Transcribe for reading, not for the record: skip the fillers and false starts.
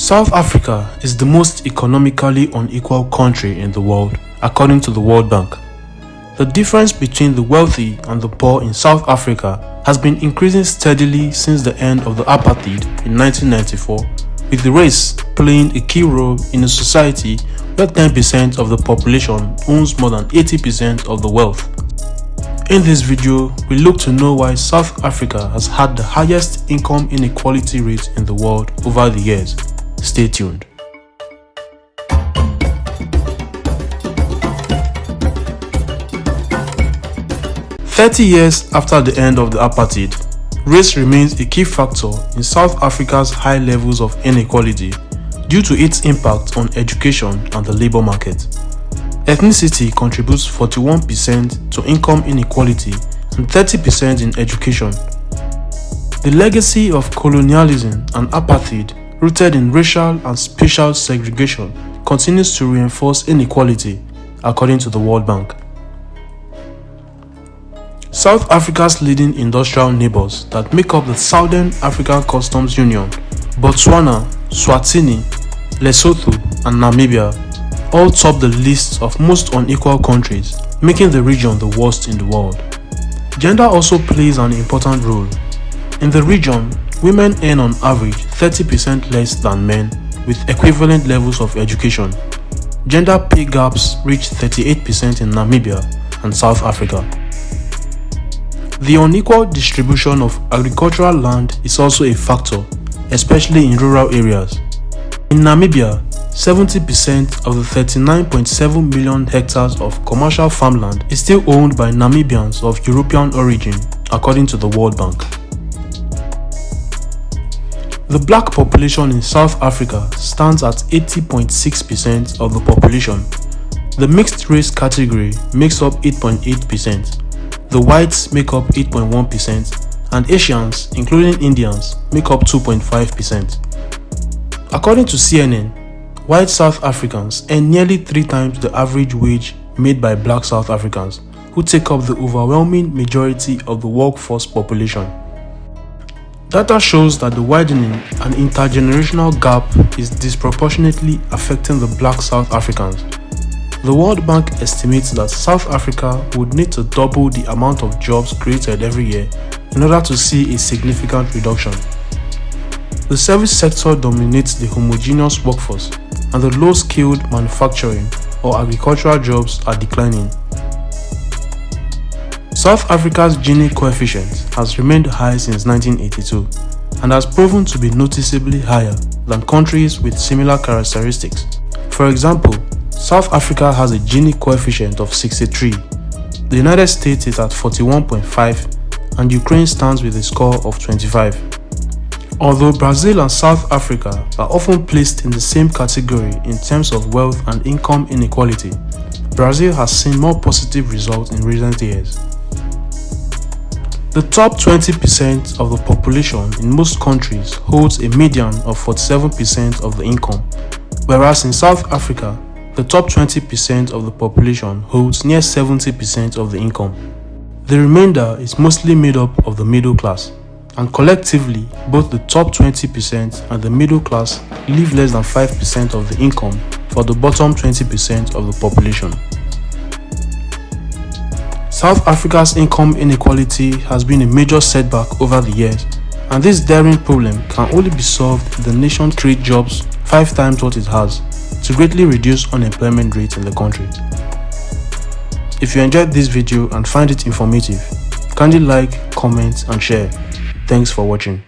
South Africa is the most economically unequal country in the world, according to the World Bank. The difference between the wealthy and the poor in South Africa has been increasing steadily since the end of the Apartheid in 1994, with the race playing a key role in a society where 10% of the population owns more than 80% of the wealth. In this video, we look to know why South Africa has had the highest income inequality rate in the world over the years. Stay tuned. "30 years after the end of the Apartheid, race remains a key factor in South Africa's high levels of inequality due to its impact on education and the labor market. Ethnicity contributes 41% to income inequality and 30% in education. The legacy of colonialism and apartheid, rooted in racial and spatial segregation, continues to reinforce inequality, according to the World Bank. South Africa's leading industrial neighbors that make up the Southern African Customs Union, Botswana, Eswatini, Lesotho and Namibia, all top the list of most unequal countries, making the region the worst in the world. Gender also plays an important role. In the region, women earn on average 30% less than men with equivalent levels of education. Gender pay gaps reach 38% in Namibia and South Africa. The unequal distribution of agricultural land is also a factor, especially in rural areas. In Namibia, 70% of the 39.7 million hectares of commercial farmland is still owned by Namibians of European origin, according to the World Bank. The black population in South Africa stands at 80.6% of the population. The mixed race category makes up 8.8%. The whites make up 8.1%, and Asians, including Indians, make up 2.5%. According to CNN, white South Africans earn nearly 3 times the average wage made by black South Africans, who take up the overwhelming majority of the workforce population. Data shows that the widening and intergenerational gap is disproportionately affecting the black South Africans. The World Bank estimates that South Africa would need to double the amount of jobs created every year in order to see a significant reduction. The service sector dominates the homogeneous workforce, and the low-skilled manufacturing or agricultural jobs are declining. South Africa's Gini coefficient has remained high since 1982 and has proven to be noticeably higher than countries with similar characteristics. For example, South Africa has a Gini coefficient of 63, the United States is at 41.5, and Ukraine stands with a score of 25. Although Brazil and South Africa are often placed in the same category in terms of wealth and income inequality, Brazil has seen more positive results in recent years. The top 20% of the population in most countries holds a median of 47% of the income, whereas in South Africa, the top 20% of the population holds near 70% of the income. The remainder is mostly made up of the middle class, and collectively, both the top 20% and the middle class leave less than 5% of the income for the bottom 20% of the population. South Africa's income inequality has been a major setback over the years, and this daring problem can only be solved if the nation creates jobs 5 times what it has, to greatly reduce unemployment rate in the country. If you enjoyed this video and find it informative, kindly like, comment and share. Thanks for watching.